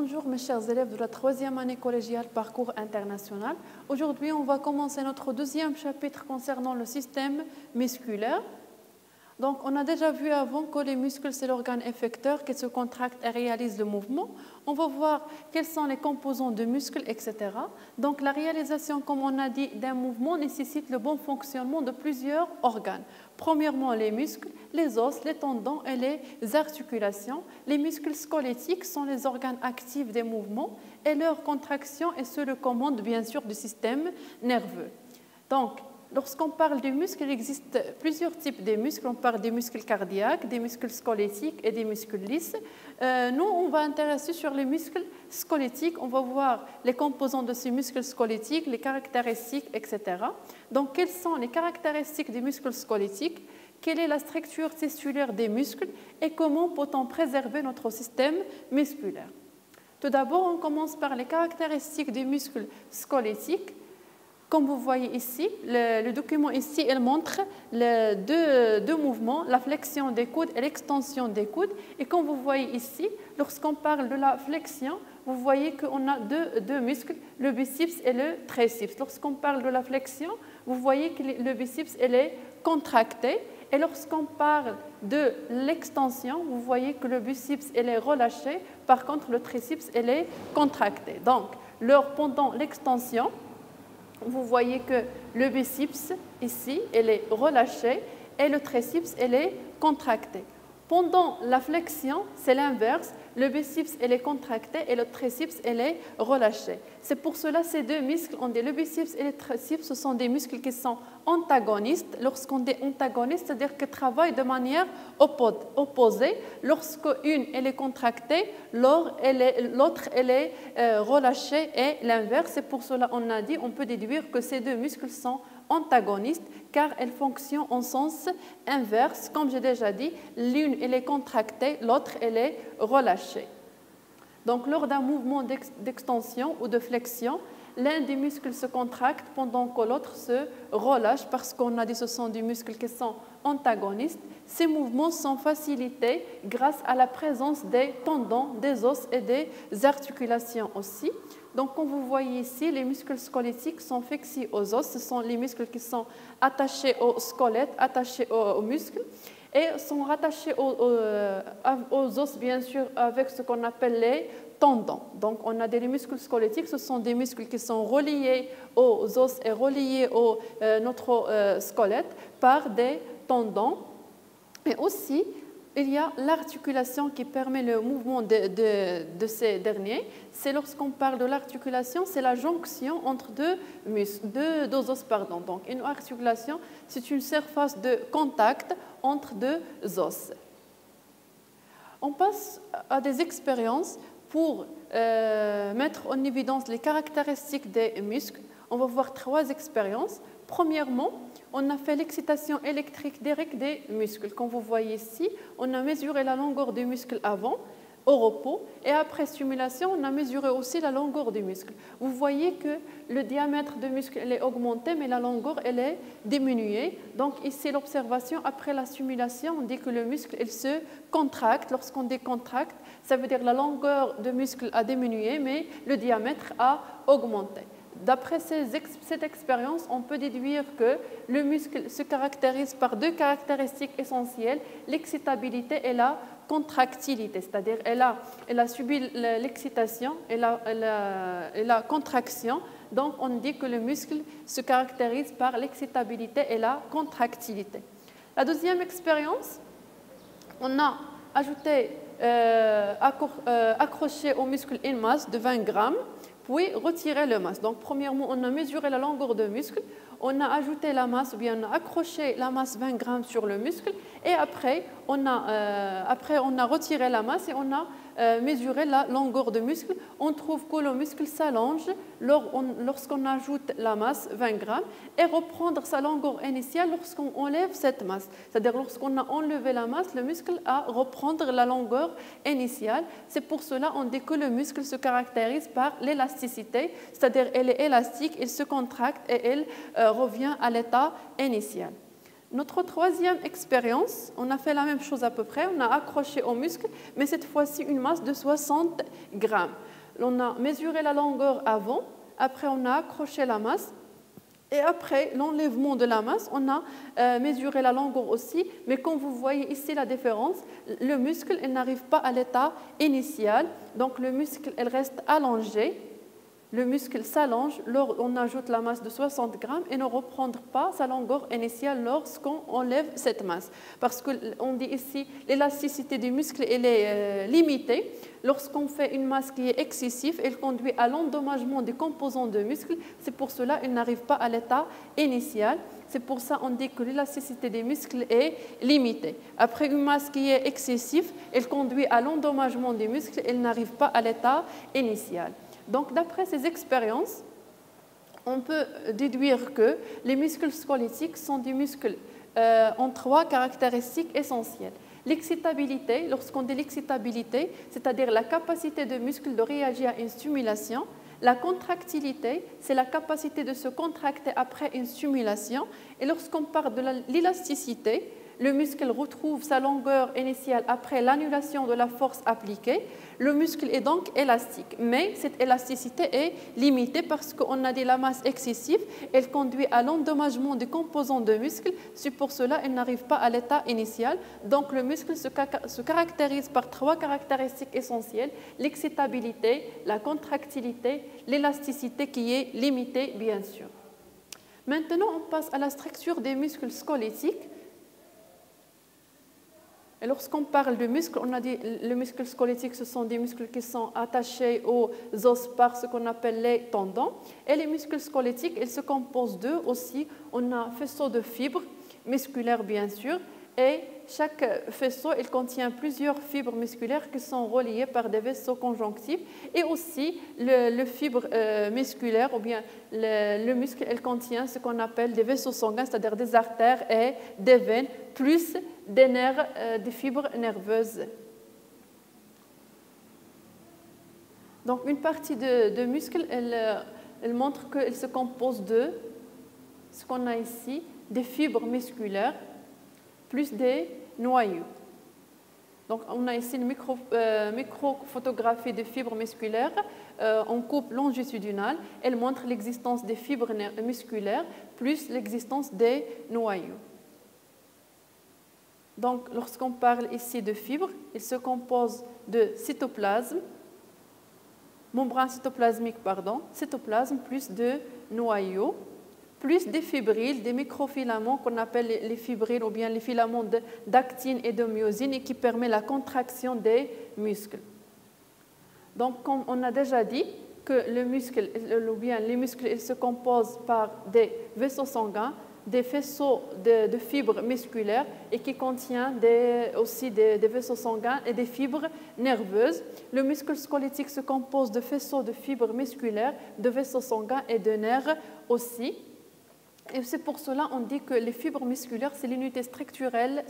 Bonjour mes chers élèves de la troisième année collégiale Parcours international. Aujourd'hui, on va commencer notre deuxième chapitre concernant le système musculaire. Donc, on a déjà vu avant que les muscles, c'est l'organe effecteur qui se contracte et réalise le mouvement. On va voir quels sont les composants de muscles, etc. Donc, la réalisation, comme on a dit, d'un mouvement nécessite le bon fonctionnement de plusieurs organes. Premièrement, les muscles, les os, les tendons et les articulations. Les muscles squelettiques sont les organes actifs des mouvements et leur contraction est sous le commande, bien sûr, du système nerveux. Donc, lorsqu'on parle des muscles, il existe plusieurs types de muscles. On parle des muscles cardiaques, des muscles squelettiques et des muscles lisses. Nous, on va intéresser sur les muscles squelettiques. On va voir les composants de ces muscles squelettiques, les caractéristiques, etc. Donc, quelles sont les caractéristiques des muscles squelettiques? Quelle est la structure tissulaire des muscles? Et comment peut-on préserver notre système musculaire? Tout d'abord, on commence par les caractéristiques des muscles squelettiques. Comme vous voyez ici, le document ici, il montre les deux mouvements, la flexion des coudes et l'extension des coudes. Et comme vous voyez ici, lorsqu'on parle de la flexion, vous voyez qu'on a deux muscles, le biceps et le triceps. Lorsqu'on parle de la flexion, vous voyez que le biceps il est contracté. Et lorsqu'on parle de l'extension, vous voyez que le biceps il est relâché. Par contre, le triceps il est contracté. Donc, pendant l'extension, vous voyez que le biceps, ici, il est relâché et le triceps, il est contracté. Pendant la flexion, c'est l'inverse. Le biceps, il est contracté et le triceps, il est relâché. C'est pour cela que ces deux muscles, on dit le biceps et le triceps, ce sont des muscles qui sont antagonistes. Lorsqu'on dit antagoniste, c'est-à-dire qu'ils travaillent de manière opposée. Lorsqu'une elle est contractée, l'autre elle est relâchée et l'inverse. C'est pour cela qu'on a dit, on peut déduire que ces deux muscles sont antagonistes car elles fonctionnent en sens inverse. Comme j'ai déjà dit, l'une elle est contractée, l'autre elle est relâchée. Donc lors d'un mouvement d'extension ou de flexion, l'un des muscles se contracte pendant que l'autre se relâche parce qu'on a dit que ce sont des muscles qui sont antagonistes. Ces mouvements sont facilités grâce à la présence des tendons, des os et des articulations aussi. Donc, comme vous voyez ici, les muscles squelettiques sont fixés aux os. Ce sont les muscles qui sont attachés au squelette, attachés aux muscles et sont rattachés aux os, bien sûr, avec ce qu'on appelle les tendons. Donc, on a des muscles squelettiques, ce sont des muscles qui sont reliés aux os et reliés à notre squelette par des tendons. Et aussi, il y a l'articulation qui permet le mouvement de ces derniers. C'est lorsqu'on parle de l'articulation, c'est la jonction entre deux os. Donc, une articulation, c'est une surface de contact entre deux os. On passe à des expériences pour mettre en évidence les caractéristiques des muscles. On va voir 3 expériences. Premièrement, on a fait l'excitation électrique directe des muscles. Comme vous voyez ici, on a mesuré la longueur du muscle avant, au repos, et après stimulation, on a mesuré aussi la longueur du muscle. Vous voyez que le diamètre du muscle est augmenté, mais la longueur elle est diminuée. Donc ici, l'observation, après la stimulation, on dit que le muscle il se contracte. Lorsqu'on décontracte, ça veut dire que la longueur du muscle a diminué, mais le diamètre a augmenté. D'après cette expérience, on peut déduire que le muscle se caractérise par 2 caractéristiques essentielles, l'excitabilité et la contractilité, c'est-à-dire elle a subi l'excitation et la contraction. Donc, on dit que le muscle se caractérise par l'excitabilité et la contractilité. La deuxième expérience, on a accroché au muscle une masse de 20 grammes, puis retirer le masse. Donc, premièrement, on a mesuré la longueur du muscle, on a ajouté la masse, ou bien on a accroché la masse 20 grammes sur le muscle, et après, on a retiré la masse et on a mesuré la longueur du muscle. On trouve que le muscle s'allonge lorsqu'on ajoute la masse 20 grammes et reprendre sa longueur initiale lorsqu'on enlève cette masse. C'est-à-dire lorsqu'on a enlevé la masse, le muscle a reprendre la longueur initiale. C'est pour cela qu'on dit que le muscle se caractérise par l'élasticité, c'est-à-dire elle est élastique, il se contracte et elle revient à l'état initial. Notre troisième expérience, on a fait la même chose à peu près, on a accroché au muscle, mais cette fois-ci une masse de 60 grammes. On a mesuré la longueur avant, après on a accroché la masse. Et après l'enlèvement de la masse, on a mesuré la longueur aussi, mais comme vous voyez ici la différence, le muscle n'arrive pas à l'état initial, donc le muscle elle reste allongé, le muscle s'allonge, on ajoute la masse de 60 grammes et ne reprend pas sa longueur initiale lorsqu'on enlève cette masse. Parce qu'on dit ici l'élasticité du muscle elle est limitée. Lorsqu'on fait une masse qui est excessive, elle conduit à l'endommagement des composants de muscle. C'est pour cela qu'elle n'arrive pas à l'état initial. C'est pour ça qu'on dit que l'élasticité des muscles est limitée. Après une masse qui est excessive, elle conduit à l'endommagement des muscles. Elle n'arrive pas à l'état initial. Donc, d'après ces expériences, on peut déduire que les muscles squelettiques sont des muscles en 3 caractéristiques essentielles. L'excitabilité, lorsqu'on dit l'excitabilité, c'est-à-dire la capacité de muscle de réagir à une stimulation. La contractilité, c'est la capacité de se contracter après une stimulation. Et lorsqu'on parle de l'élasticité, le muscle retrouve sa longueur initiale après l'annulation de la force appliquée. Le muscle est donc élastique, mais cette élasticité est limitée parce qu'on a dit la masse excessive, elle conduit à l'endommagement des composants de muscle, c'est pour cela qu'elle n'arrive pas à l'état initial. Donc le muscle se caractérise par 3 caractéristiques essentielles, l'excitabilité, la contractilité, l'élasticité qui est limitée bien sûr. Maintenant on passe à la structure des muscles squelettiques. Et lorsqu'on parle de muscles, on a dit les muscles squelettiques, ce sont des muscles qui sont attachés aux os par ce qu'on appelle les tendons. Et les muscles squelettiques, ils se composent d'eux aussi. On a un faisceau de fibres musculaires, bien sûr. Et chaque faisceau, il contient plusieurs fibres musculaires qui sont reliées par des vaisseaux conjonctifs. Et aussi, le fibre musculaire, ou bien le muscle, il contient ce qu'on appelle des vaisseaux sanguins, c'est-à-dire des artères et des veines, plus des nerfs, des fibres nerveuses. Donc, une partie de muscle, elle montre qu'elle se compose de ce qu'on a ici, des fibres musculaires, plus des noyaux. Donc, on a ici une microphotographie de fibres musculaires en coupe longitudinale. Elle montre l'existence des fibres musculaires plus l'existence des noyaux. Donc, lorsqu'on parle ici de fibres, il se compose de cytoplasme, membrane cytoplasmique, cytoplasme plus de noyaux, plus des fibrilles, des microfilaments qu'on appelle les fibrilles ou bien les filaments d'actine et de myosine et qui permettent la contraction des muscles. Donc, comme on a déjà dit que le muscle, ou bien les muscles, ils se composent par des vaisseaux sanguins, des faisceaux de fibres musculaires et qui contient aussi des vaisseaux sanguins et des fibres nerveuses. Le muscle squelettique se compose de faisceaux de fibres musculaires, de vaisseaux sanguins et de nerfs aussi. Et c'est pour cela qu'on dit que les fibres musculaires, c'est l'unité structurelle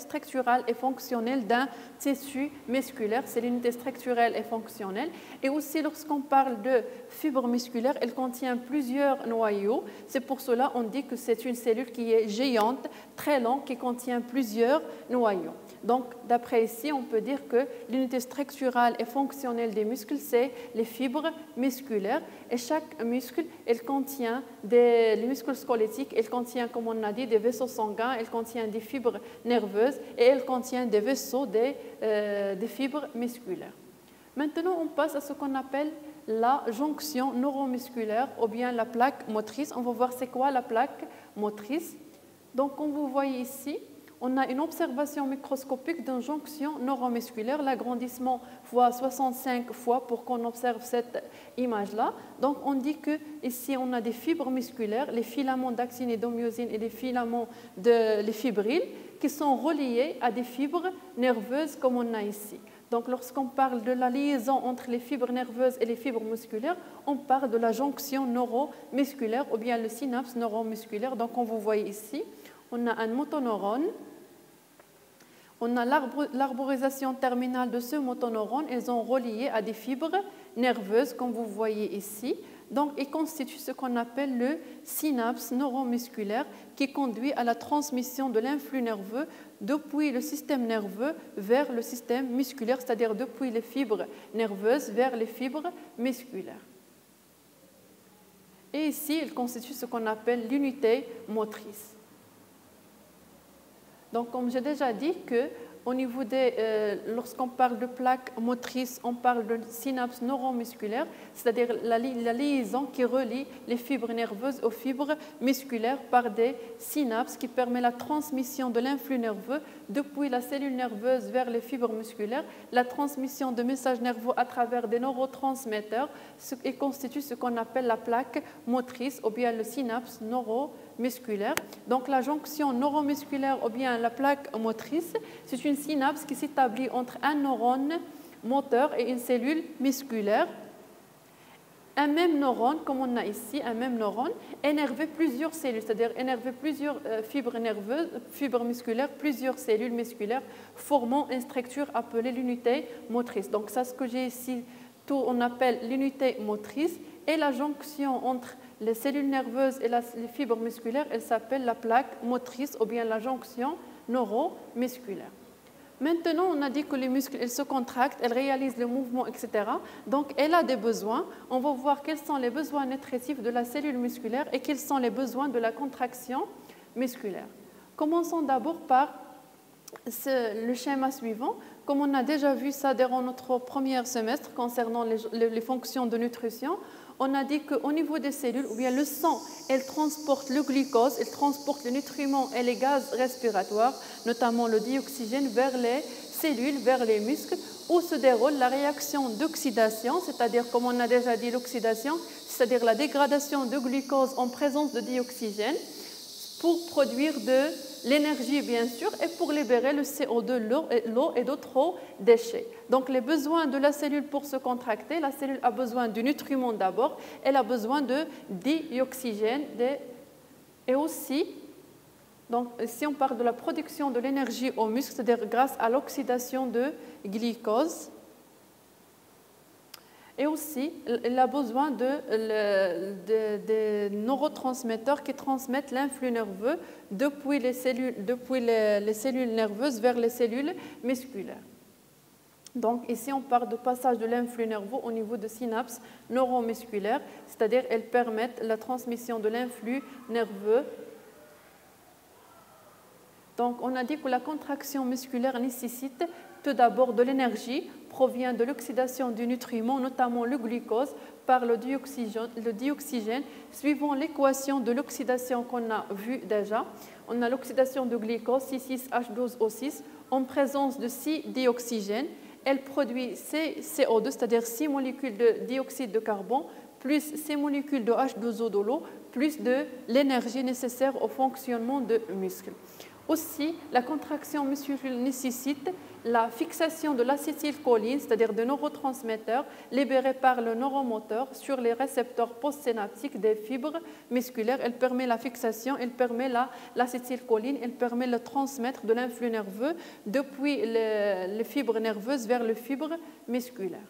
et fonctionnelle d'un tissu musculaire. C'est l'unité structurelle et fonctionnelle. Et aussi, lorsqu'on parle de fibres musculaires, elle contient plusieurs noyaux. C'est pour cela qu'on dit que c'est une cellule qui est géante, très longue, qui contient plusieurs noyaux. Donc, d'après ici, on peut dire que l'unité structurelle et fonctionnelle des muscles, c'est les fibres musculaires. Et chaque muscle, elle contient les muscles squelettiques, elle contient, comme on a dit, des vaisseaux sanguins, elle contient des fibres nerveuses et elle contient des vaisseaux, des fibres musculaires. Maintenant, on passe à ce qu'on appelle la jonction neuromusculaire ou bien la plaque motrice. On va voir c'est quoi la plaque motrice. Donc, comme vous voyez ici, on a une observation microscopique d'une jonction neuromusculaire, l'agrandissement fois 65 fois pour qu'on observe cette image-là. Donc, on dit qu'ici, on a des fibres musculaires, les filaments d'actine et de myosine et les filaments les fibrilles qui sont reliés à des fibres nerveuses comme on a ici. Donc, lorsqu'on parle de la liaison entre les fibres nerveuses et les fibres musculaires, on parle de la jonction neuromusculaire ou bien le synapse neuromusculaire. Donc, on vous voit ici, on a un motoneurone. On a l'arborisation terminale de ce motoneurone, elles sont reliées à des fibres nerveuses, comme vous voyez ici. Donc, il constitue ce qu'on appelle le synapse neuromusculaire qui conduit à la transmission de l'influx nerveux depuis le système nerveux vers le système musculaire, c'est-à-dire depuis les fibres nerveuses vers les fibres musculaires. Et ici, il constitue ce qu'on appelle l'unité motrice. Donc, comme j'ai déjà dit, au niveau lorsqu'on parle de plaque motrice, on parle de synapse neuromusculaire, c'est-à-dire la liaison qui relie les fibres nerveuses aux fibres musculaires par des synapses qui permet la transmission de l'influx nerveux depuis la cellule nerveuse vers les fibres musculaires, la transmission de messages nerveux à travers des neurotransmetteurs, ce qui constitue ce qu'on appelle la plaque motrice ou bien le synapse neuromusculaire. Donc la jonction neuromusculaire ou bien la plaque motrice, c'est une synapse qui s'établit entre un neurone moteur et une cellule musculaire. Un même neurone, comme on a ici, un même neurone, énerve plusieurs cellules, c'est-à-dire énerve plusieurs fibres nerveuses, fibres musculaires, plusieurs cellules musculaires, formant une structure appelée l'unité motrice. Donc ça, ce que j'ai ici, on appelle l'unité motrice, et la jonction entre les cellules nerveuses et les fibres musculaires, elle s'appelle la plaque motrice ou bien la jonction neuromusculaire. Maintenant, on a dit que les muscles ils se contractent, elles réalisent le mouvement, etc. Donc, elle a des besoins. On va voir quels sont les besoins nutritifs de la cellule musculaire et quels sont les besoins de la contraction musculaire. Commençons d'abord par le schéma suivant. Comme on a déjà vu ça durant notre premier semestre concernant les fonctions de nutrition, on a dit qu'au niveau des cellules, ou bien le sang, elle transporte le glucose, elle transporte les nutriments et les gaz respiratoires, notamment le dioxygène, vers les cellules, vers les muscles, où se déroule la réaction d'oxydation, c'est-à-dire, comme on a déjà dit, l'oxydation, c'est-à-dire la dégradation de glucose en présence de dioxygène, pour produire de l'énergie, bien sûr, et pour libérer le CO2, l'eau et d'autres déchets. Donc, les besoins de la cellule pour se contracter, la cellule a besoin de nutriments d'abord, elle a besoin de dioxygène et aussi, donc, si on parle de la production de l'énergie au muscle, c'est-à-dire grâce à l'oxydation de glucose, et aussi, elle a besoin des neurotransmetteurs qui transmettent l'influx nerveux depuis les cellules nerveuses vers les cellules musculaires. Donc ici, on parle de passage de l'influx nerveux au niveau de synapses neuromusculaires, c'est-à-dire elles permettent la transmission de l'influx nerveux. Donc on a dit que la contraction musculaire nécessite tout d'abord de l'énergie, provient de l'oxydation du nutriment, notamment le glucose, par le dioxygène, suivant l'équation de l'oxydation qu'on a vue déjà. On a l'oxydation de glucose, C6H12O6, en présence de 6 dioxygènes. Elle produit CO2, c'est-à-dire 6 molécules de dioxyde de carbone, plus 6 molécules de H2O de l'eau, plus de l'énergie nécessaire au fonctionnement du muscle. Aussi, la contraction musculaire nécessite la fixation de l'acétylcholine, c'est-à-dire de neurotransmetteurs libérés par le neuromoteur sur les récepteurs postsynaptiques des fibres musculaires. Elle permet la fixation, elle permet l'acétylcholine, elle permet le transmettre de l'influx nerveux depuis les fibres nerveuses vers les fibres musculaires.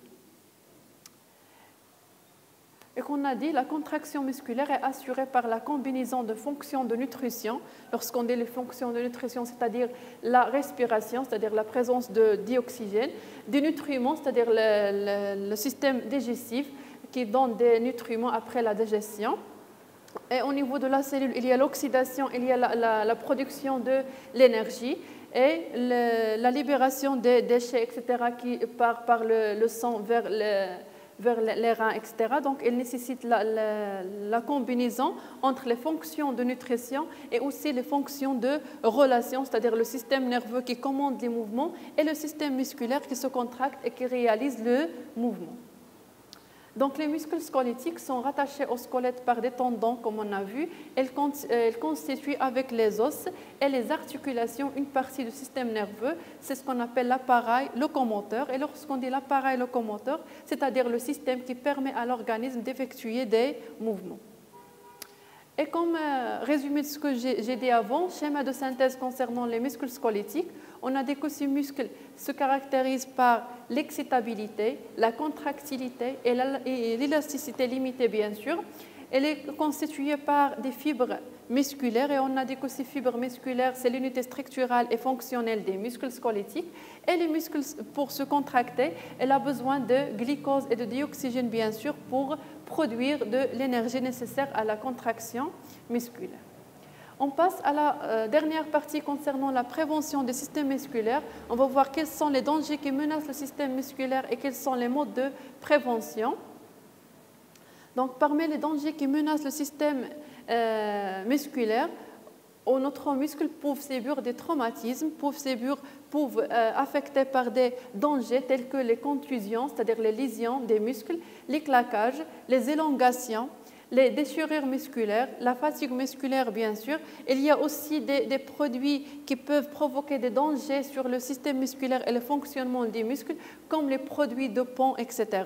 Et qu'on a dit, la contraction musculaire est assurée par la combinaison de fonctions de nutrition. Lorsqu'on dit les fonctions de nutrition, c'est-à-dire la respiration, c'est-à-dire la présence de dioxygène, des nutriments, c'est-à-dire le système digestif qui donne des nutriments après la digestion. Et au niveau de la cellule, il y a l'oxydation, il y a la production de l'énergie et la libération des déchets, etc., qui part par le sang vers les reins, etc. Donc, elle nécessite la combinaison entre les fonctions de nutrition et aussi les fonctions de relation, c'est-à-dire le système nerveux qui commande les mouvements et le système musculaire qui se contracte et qui réalise le mouvement. Donc, les muscles squelettiques sont rattachés au squelette par des tendons, comme on a vu. Elles constituent avec les os et les articulations une partie du système nerveux. C'est ce qu'on appelle l'appareil locomoteur. Et lorsqu'on dit l'appareil locomoteur, c'est-à-dire le système qui permet à l'organisme d'effectuer des mouvements. Et comme résumé de ce que j'ai dit avant, schéma de synthèse concernant les muscles squelettiques, on a dit que ces muscles se caractérise par l'excitabilité, la contractilité et l'élasticité limitée, bien sûr. Elle est constituée par des fibres musculaires et on a dit que ces fibres musculaires, c'est l'unité structurale et fonctionnelle des muscles squelettiques. Et les muscles, pour se contracter, elle a besoin de glucose et de dioxygène, bien sûr, pour produire de l'énergie nécessaire à la contraction musculaire. On passe à la dernière partie concernant la prévention des systèmes musculaires. On va voir quels sont les dangers qui menacent le système musculaire et quels sont les modes de prévention. Donc, parmi les dangers qui menacent le système musculaire, notre muscle peuvent subir des traumatismes, peuvent affecter par des dangers tels que les contusions, c'est-à-dire les lésions des muscles, les claquages, les élongations, les déchirures musculaires, la fatigue musculaire, bien sûr. Il y a aussi des produits qui peuvent provoquer des dangers sur le système musculaire et le fonctionnement des muscles, comme les produits dopants, etc.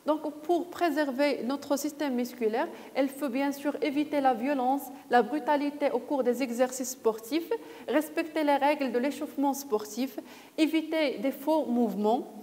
Donc, pour préserver notre système musculaire, il faut bien sûr éviter la violence, la brutalité au cours des exercices sportifs, respecter les règles de l'échauffement sportif, éviter des faux mouvements.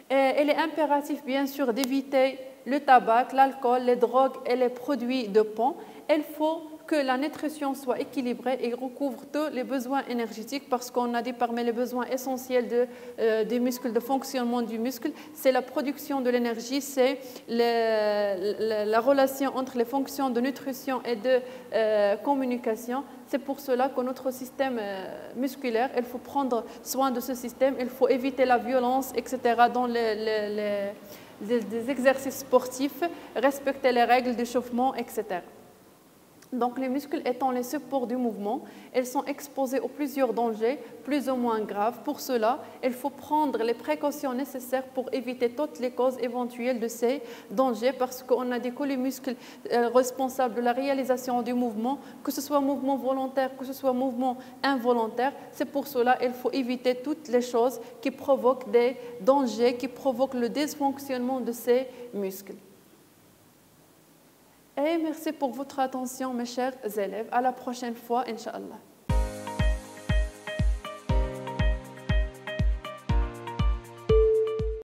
Et il est impératif, bien sûr, d'éviter le tabac, l'alcool, les drogues et les produits dopants. Il faut que la nutrition soit équilibrée et recouvre tous les besoins énergétiques parce qu'on a dit parmi les besoins essentiels des muscles, de fonctionnement du muscle, c'est la production de l'énergie, c'est la relation entre les fonctions de nutrition et de communication. C'est pour cela que notre système musculaire, il faut prendre soin de ce système, il faut éviter la violence, etc. dans des exercices sportifs, respecter les règles d'échauffement, etc. Donc, les muscles étant les supports du mouvement, ils sont exposés à plusieurs dangers, plus ou moins graves. Pour cela, il faut prendre les précautions nécessaires pour éviter toutes les causes éventuelles de ces dangers parce qu'on a dit que les muscles responsables de la réalisation du mouvement, que ce soit mouvement volontaire, que ce soit mouvement involontaire, c'est pour cela qu'il faut éviter toutes les choses qui provoquent des dangers, qui provoquent le dysfonctionnement de ces muscles. Et merci pour votre attention, mes chers élèves. À la prochaine fois, Inch'Allah.